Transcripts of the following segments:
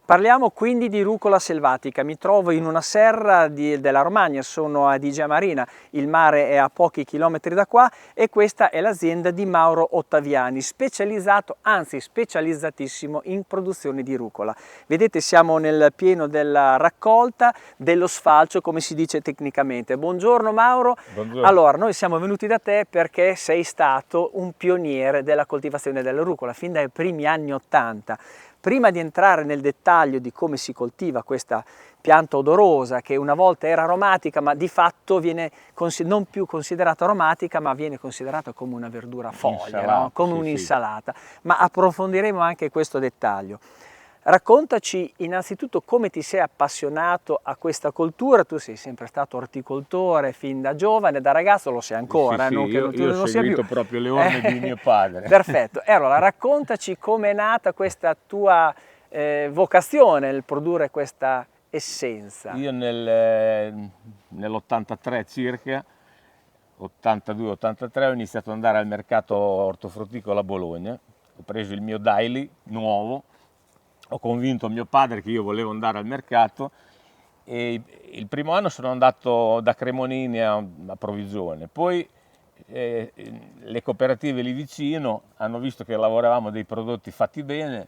Parliamo quindi di rucola selvatica. Mi trovo in una serra della Romagna, sono a Digia Marina, il mare è a pochi chilometri da qua e questa è l'azienda di Mauro Ottaviani, specializzato, anzi specializzatissimo in produzione di rucola. Vedete, siamo nel pieno della raccolta, dello sfalcio, come si dice tecnicamente. Buongiorno Mauro. Buongiorno. Allora, noi siamo venuti da te perché sei stato un pioniere della coltivazione della rucola fin dai primi anni '80. Prima di entrare nel dettaglio di come si coltiva questa pianta odorosa, che una volta era aromatica, ma di fatto viene non più considerata aromatica, ma viene considerata come una verdura foglia, no? Come un'insalata. Ma approfondiremo anche questo dettaglio. Raccontaci innanzitutto come ti sei appassionato a questa coltura. Tu sei sempre stato orticoltore fin da giovane, da ragazzo, lo sei ancora, sì, non che io ho seguito proprio le orme di mio padre. Perfetto, e allora raccontaci come è nata questa tua vocazione nel produrre questa essenza. Io nell'83 circa, 82-83, ho iniziato ad andare al mercato ortofrutticolo a Bologna, ho preso il mio daily nuovo, ho convinto mio padre che io volevo andare al mercato e il primo anno sono andato da Cremonini a Provvigione, poi le cooperative lì vicino hanno visto che lavoravamo dei prodotti fatti bene,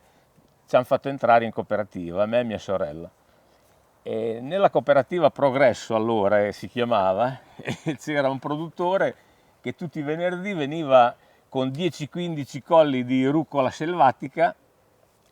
ci hanno fatto entrare in cooperativa, a me e mia sorella. E nella cooperativa Progresso allora si chiamava, e c'era un produttore che tutti i venerdì veniva con 10-15 colli di rucola selvatica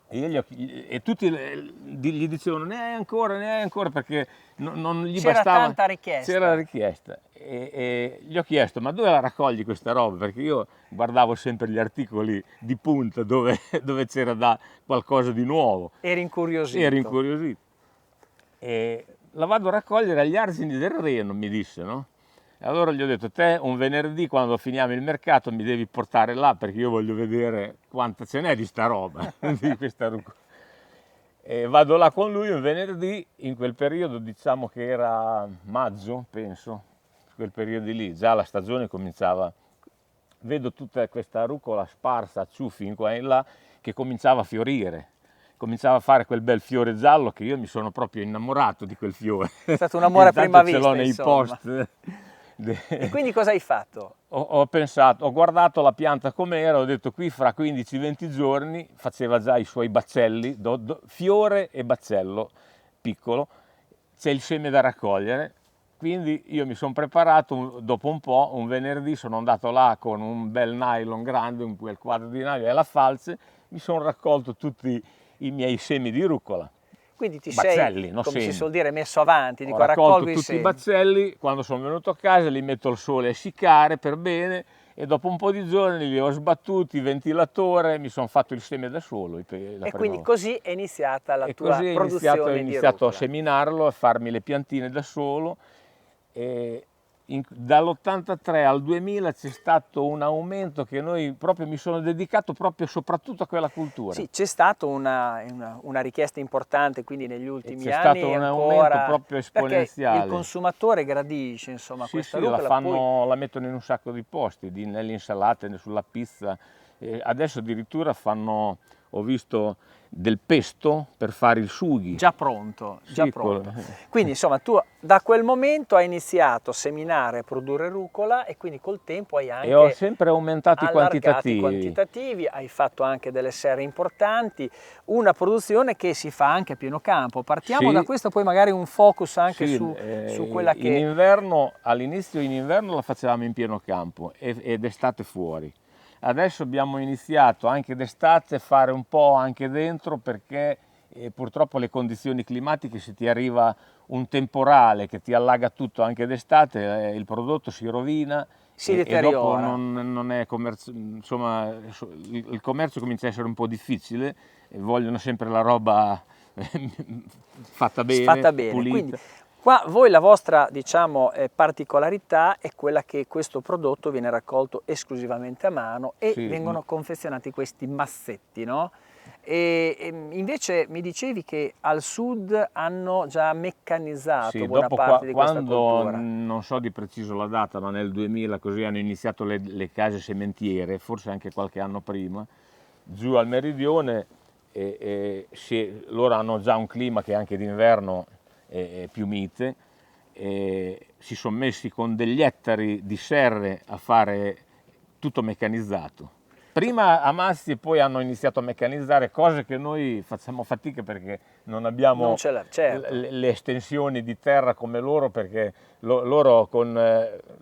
e tutti gli dicevano ne hai ancora, perché non gli c'era bastava. Tanta richiesta. C'era la richiesta e gli ho chiesto ma dove la raccogli questa roba, perché io guardavo sempre gli articoli di punta dove c'era da qualcosa di nuovo. Eri incuriosito. Ero incuriosito. E la vado a raccogliere agli argini del Reno, mi disse, no? E allora gli ho detto, te un venerdì quando finiamo il mercato mi devi portare là perché io voglio vedere quanta ce n'è di sta roba, di questa rucola. E vado là con lui un venerdì, in quel periodo diciamo che era maggio, penso, quel periodo lì, già la stagione cominciava. Vedo tutta questa rucola sparsa a ciuffi in qua e in là che cominciava a fiorire. Cominciava a fare quel bel fiore giallo che io mi sono proprio innamorato di quel fiore. È stato un amore a prima vista, ce l'ho nei insomma. post. E quindi cosa hai fatto? Ho pensato, ho guardato la pianta com'era, ho detto qui fra 15-20 giorni faceva già i suoi baccelli, fiore e baccello piccolo, c'è il seme da raccogliere. Quindi io mi sono preparato, dopo un po', un venerdì sono andato là con un bel nylon grande, un quel quadro di nylon e la falce, mi sono raccolto tutti i miei semi di rucola. Quindi ti baccelli, sei, non come semi. si suol dire, messo avanti, dico, Ho raccolto raccolgo tutti i baccelli, quando sono venuto a casa li metto al sole a essiccare per bene e dopo un po' di giorni li ho sbattuti, ventilatore, mi sono fatto il seme da solo. E quindi così è iniziata la tua produzione produzione ho di iniziato rucola. a seminarlo, a farmi le piantine da solo. E dall'83 al 2000 c'è stato un aumento che mi sono dedicato proprio soprattutto a quella cultura. Sì, c'è stata una richiesta importante, quindi negli ultimi c'è anni stato un ancora, aumento proprio esponenziale. Perché il consumatore gradisce, insomma, questa rucola. La mettono in un sacco di posti, nelle insalate, sulla pizza. Adesso addirittura ho visto del pesto per fare i sughi. Già pronto, già Sì, pronto. Quindi insomma tu da quel momento hai iniziato a seminare, a produrre rucola e quindi col tempo hai anche ho sempre aumentato i quantitativi, hai fatto anche delle serre importanti, una produzione che si fa anche a pieno campo. Partiamo da questo, poi magari un focus anche su quella che... In inverno, all'inizio in inverno la facevamo in pieno campo ed estate fuori. Adesso abbiamo iniziato anche d'estate a fare un po' anche dentro perché purtroppo le condizioni climatiche, se ti arriva un temporale che ti allaga tutto anche d'estate, il prodotto si rovina e dopo non è insomma, il commercio comincia a essere un po' difficile e vogliono sempre la roba fatta bene, pulita. Quindi, qua voi la vostra, diciamo, particolarità è quella che questo prodotto viene raccolto esclusivamente a mano e vengono confezionati questi massetti, no? E invece mi dicevi che al sud hanno già meccanizzato buona parte di questa cultura. Quando, non so di preciso la data, ma nel 2000 così hanno iniziato le case sementiere, forse anche qualche anno prima, giù al meridione loro hanno già un clima che anche d'inverno è più mite, e si sono messi con degli ettari di serre a fare tutto meccanizzato. Prima a massi e poi hanno iniziato a meccanizzare, cose che noi facciamo fatica perché non abbiamo certo. le estensioni di terra come loro, perché loro con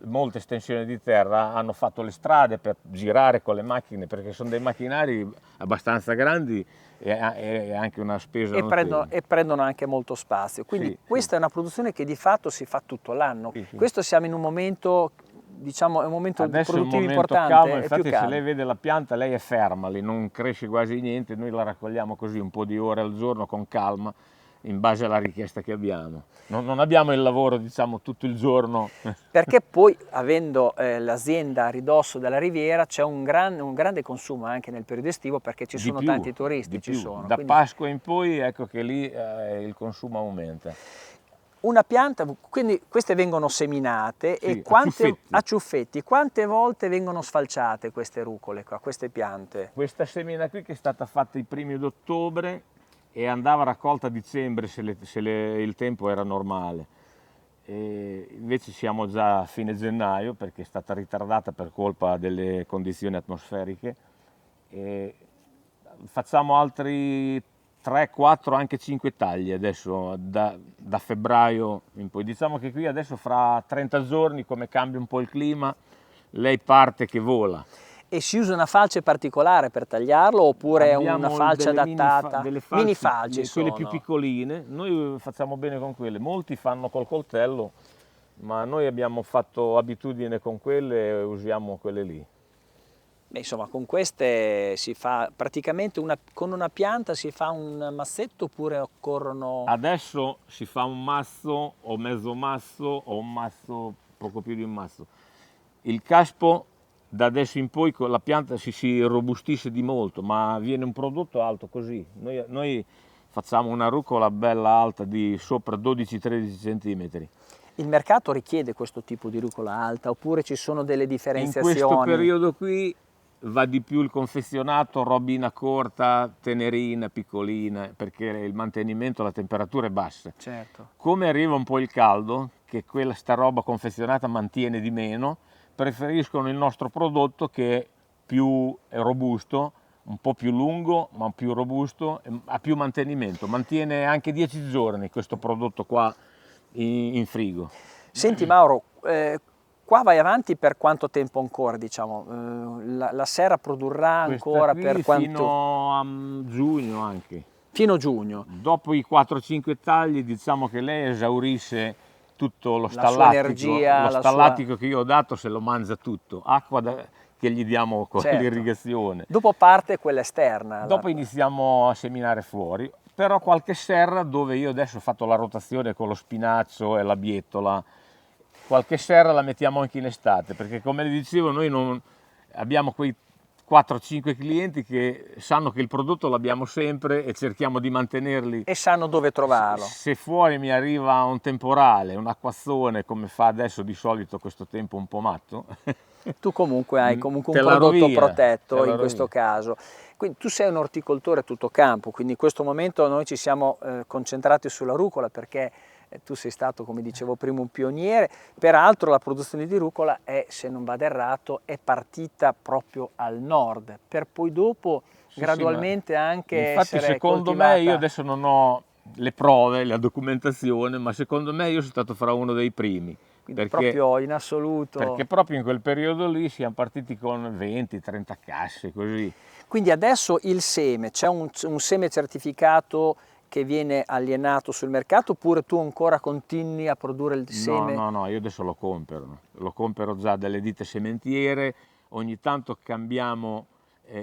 molte estensioni di terra hanno fatto le strade per girare con le macchine, perché sono dei macchinari abbastanza grandi e anche una spesa notevole. E prendono anche molto spazio, quindi Sì, questa è una produzione che di fatto si fa tutto l'anno. sì, sì. Questo siamo in un momento, diciamo, è un momento Adesso è un produttivo momento importante, calmo, è più infatti se calmo. lei vede la pianta, lei è ferma, lì non cresce quasi niente, noi la raccogliamo così un po' di ore al giorno con calma, in base alla richiesta che abbiamo. Non abbiamo il lavoro, diciamo, tutto il giorno. Perché poi, avendo l'azienda a ridosso della riviera, c'è un grande consumo anche nel periodo estivo, perché ci sono tanti turisti. Da Quindi Pasqua in poi ecco che lì il consumo aumenta. una pianta, quindi queste vengono seminate Sì, e a a ciuffetti. ciuffetti, quante volte vengono sfalciate queste rucole qua, queste piante? Questa semina qui che è stata fatta i primi d'ottobre e andava raccolta a dicembre se il tempo era normale. E invece siamo già a fine gennaio perché è stata ritardata per colpa delle condizioni atmosferiche. E facciamo altri 3, 4, anche 5 tagli adesso da febbraio in poi. Diciamo che qui adesso fra 30 giorni, come cambia un po' il clima, lei parte che vola. E si usa una falce particolare per tagliarlo oppure è una Abbiamo falce adattata? delle Mini falci, falci quelle più sono. piccoline, noi facciamo bene con quelle, molti fanno col coltello, ma noi abbiamo fatto abitudine con quelle e usiamo quelle lì. Beh, insomma, con queste si fa praticamente con una pianta si fa un massetto oppure occorrono... Adesso si fa un masso o mezzo masso o un masso poco più di un masso. Il caspo da adesso in poi con la pianta si robustisce di molto, ma viene un prodotto alto così. Noi facciamo una rucola bella alta di sopra 12-13 cm. Il mercato richiede questo tipo di rucola alta oppure ci sono delle In questo differenziazioni? periodo qui va di più il confezionato, robina corta, tenerina, piccolina, perché il mantenimento, la temperatura è bassa. Certo. Come arriva un po' il caldo, che sta roba confezionata mantiene di meno, preferiscono il nostro prodotto che è più robusto, un po' più lungo, ma più robusto, ha più mantenimento. Mantiene anche 10 giorni questo prodotto qua in frigo. Senti Mauro, qua vai avanti per quanto tempo ancora, diciamo? La serra produrrà Questa ancora per qui quanto? fino a giugno anche. Fino a giugno. Dopo i 4-5 tagli diciamo che lei esaurisce tutto La sua energia, lo stallatico che io ho dato se lo mangia tutto, acqua che gli diamo con Certo. l'irrigazione. Dopo parte quella esterna. Dopo iniziamo a seminare fuori, però qualche serra dove io adesso ho fatto la rotazione con lo spinaccio e la bietola, qualche serra la mettiamo anche in estate, perché come le dicevo noi non abbiamo quei 4-5 clienti che sanno che il prodotto l'abbiamo sempre e cerchiamo di mantenerli. E sanno dove trovarlo. Se fuori mi arriva un temporale, un acquazzone, come fa adesso di solito questo tempo un po' matto, tu comunque hai comunque un te la prodotto rovina, protetto te la in questo rovina. caso. Quindi tu sei un orticoltore a tutto campo, quindi in questo momento noi ci siamo concentrati sulla rucola perché tu sei stato, come dicevo prima, un pioniere. Peraltro la produzione di rucola è, se non vado errato, è partita proprio al nord, per poi dopo gradualmente anche infatti essere secondo coltivata. me, io adesso non ho le prove, la documentazione, ma secondo me io sono stato fra uno dei primi. Quindi proprio in assoluto. Perché proprio in quel periodo lì siamo partiti con 20-30 casse, così. Quindi adesso il seme, c'è un seme certificato che viene alienato sul mercato oppure tu ancora continui a produrre il seme? No, io adesso lo compro già dalle ditte sementiere, ogni tanto cambiamo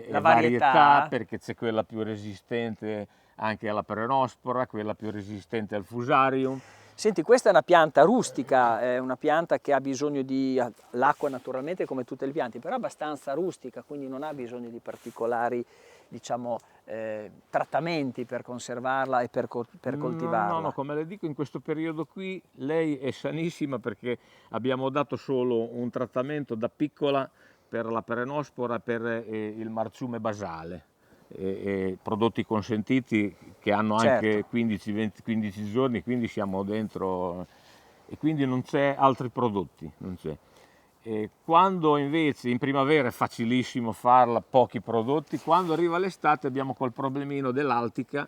La varietà varietà? perché c'è quella più resistente anche alla peronospora, quella più resistente al fusarium. Senti, questa è una pianta rustica, è una pianta che ha bisogno di l'acqua naturalmente come tutte le piante, però è abbastanza rustica, quindi non ha bisogno di particolari, diciamo, trattamenti per conservarla e per coltivarla. No, come le dico, in questo periodo qui lei è sanissima perché abbiamo dato solo un trattamento da piccola per la peronospora, per il marciume basale. e prodotti consentiti che hanno anche 15 giorni, quindi siamo dentro e quindi non c'è altri prodotti, non c'è. E quando invece in primavera è facilissimo farla, pochi prodotti, quando arriva l'estate abbiamo quel problemino dell'altica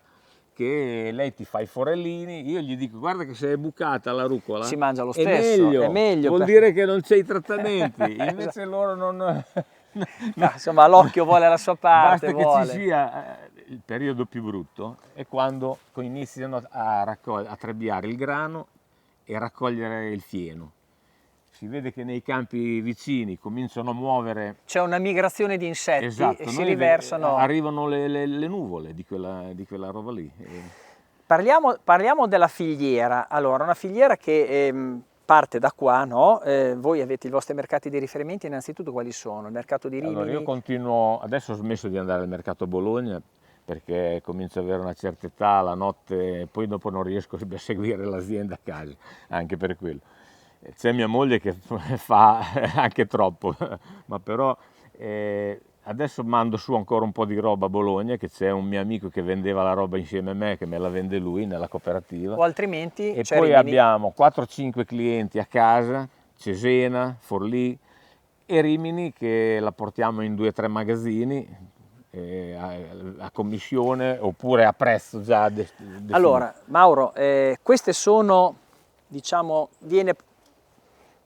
che lei ti fa i forellini, io gli dico guarda che se è bucata la rucola si mangia lo stesso, è meglio vuol dire che non c'è i trattamenti, invece loro non... No, insomma l'occhio vuole la sua parte. Basta che ci sia il periodo più brutto è quando iniziano a trebbiare il grano e raccogliere il fieno. Si vede che nei campi vicini cominciano a muovere... C'è una migrazione di insetti, esatto, e si riversano... Arrivano le nuvole di quella roba lì. Parliamo della filiera. Allora, una filiera che parte da qua, no? Voi avete i vostri mercati di riferimento, innanzitutto quali sono? Il mercato di Rimini? Allora, io continuo, adesso ho smesso di andare al mercato a Bologna perché comincio ad avere una certa età, la notte, poi dopo non riesco a seguire l'azienda a casa, anche per quello. C'è mia moglie che fa anche troppo, ma però adesso mando su ancora un po' di roba a Bologna, che c'è un mio amico che vendeva la roba insieme a me, che me la vende lui nella cooperativa. O altrimenti e poi abbiamo 4-5 clienti a casa, Cesena, Forlì e Rimini, che la portiamo in 2-3 magazzini a commissione oppure a prezzo già definito. Allora, Mauro, queste sono, diciamo, viene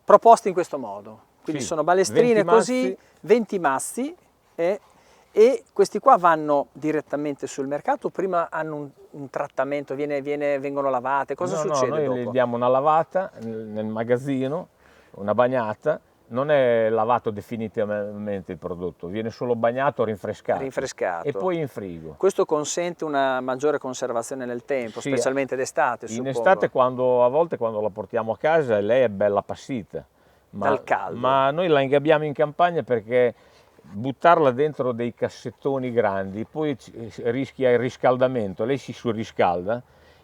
proposte in questo modo, quindi sì, sono balestrine 20 così, 20 mazzi e questi qua vanno direttamente sul mercato, prima hanno un trattamento, vengono lavate, cosa succede noi dopo? Noi gli diamo una lavata nel magazzino, una bagnata, non è lavato definitivamente il prodotto, viene solo bagnato, rinfrescato e poi in frigo. Questo consente una maggiore conservazione nel tempo, sì, specialmente d'estate, in estate a volte quando la portiamo a casa lei è bella appassita, dal caldo. Ma noi la ingabbiamo in campagna perché buttarla dentro dei cassettoni grandi, poi rischia il riscaldamento, lei si surriscalda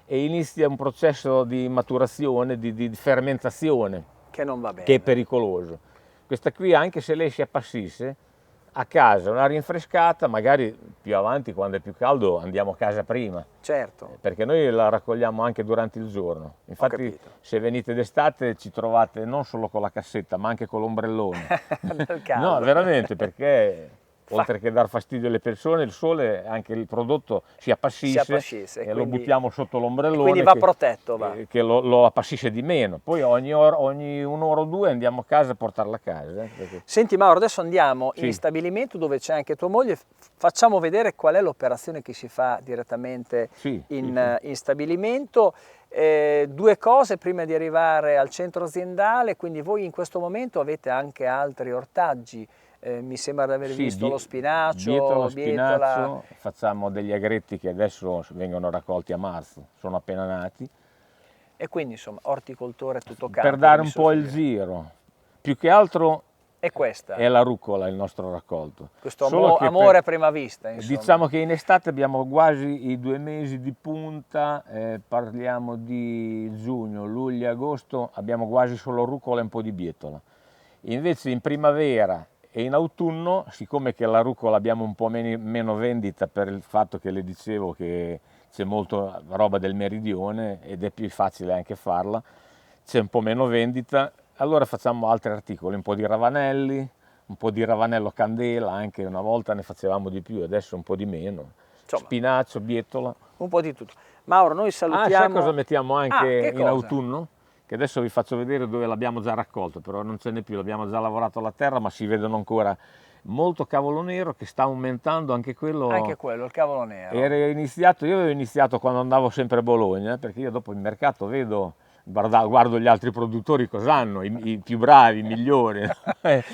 e inizia un processo di maturazione, di fermentazione, che non va bene, che è pericoloso. Questa qui, anche se lei si appassisse, a casa una rinfrescata, magari più avanti quando è più caldo andiamo a casa prima. Certo. Perché noi la raccogliamo anche durante il giorno. Infatti se venite d'estate ci trovate non solo con la cassetta ma anche con l'ombrellone. No, veramente, perché oltre che dar fastidio alle persone, il sole, anche il prodotto si appassisce e quindi lo buttiamo sotto l'ombrellone. Quindi va protetto. Che lo appassisce di meno. Poi ogni un'ora o due andiamo a casa a portarla a casa. Perché... Senti Mauro, adesso andiamo in stabilimento dove c'è anche tua moglie, facciamo vedere qual è l'operazione che si fa direttamente in stabilimento. Due cose prima di arrivare al centro aziendale, quindi voi in questo momento avete anche altri ortaggi. Mi sembra di aver visto lo spinacio, dietro lo spinacio facciamo degli agretti che adesso vengono raccolti a marzo, sono appena nati. E quindi insomma orticoltore tutto campo. Per dare un po' il giro, più che altro è la rucola il nostro raccolto. Questo amore a prima vista, insomma. Diciamo che in estate abbiamo quasi i 2 mesi di punta, parliamo di giugno, luglio, agosto, abbiamo quasi solo rucola e un po' di bietola. Invece in primavera e in autunno, siccome che la rucola abbiamo un po' meno vendita per il fatto che le dicevo che c'è molta roba del meridione ed è più facile anche farla, c'è un po' meno vendita, allora facciamo altri articoli, un po' di ravanelli, un po' di ravanello candela, anche una volta ne facevamo di più, adesso un po' di meno, insomma, spinacio, bietola. Un po' di tutto. Mauro, noi salutiamo... sai cosa mettiamo anche in autunno? Che adesso vi faccio vedere dove l'abbiamo già raccolto, però non ce n'è più, l'abbiamo già lavorato la terra, ma si vedono ancora molto cavolo nero che sta aumentando anche quello. Anche quello, il cavolo nero. Io avevo iniziato quando andavo sempre a Bologna, perché io dopo il mercato vedo, guardo gli altri produttori cosa hanno, i più bravi, i migliori,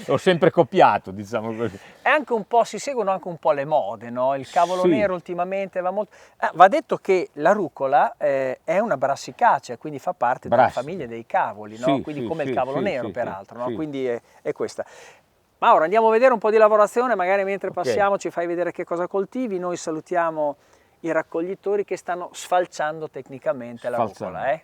ho sempre copiato, diciamo così. E anche un po', si seguono anche un po' le mode, no? Il cavolo nero ultimamente va molto... va detto che la rucola è una brassicacea, quindi fa parte della famiglia dei cavoli, no? Quindi come il cavolo nero peraltro, no? Quindi è questa. Mauro, andiamo a vedere un po' di lavorazione, magari mentre passiamo ci fai vedere che cosa coltivi, noi salutiamo i raccoglitori che stanno sfalciando tecnicamente la rucola.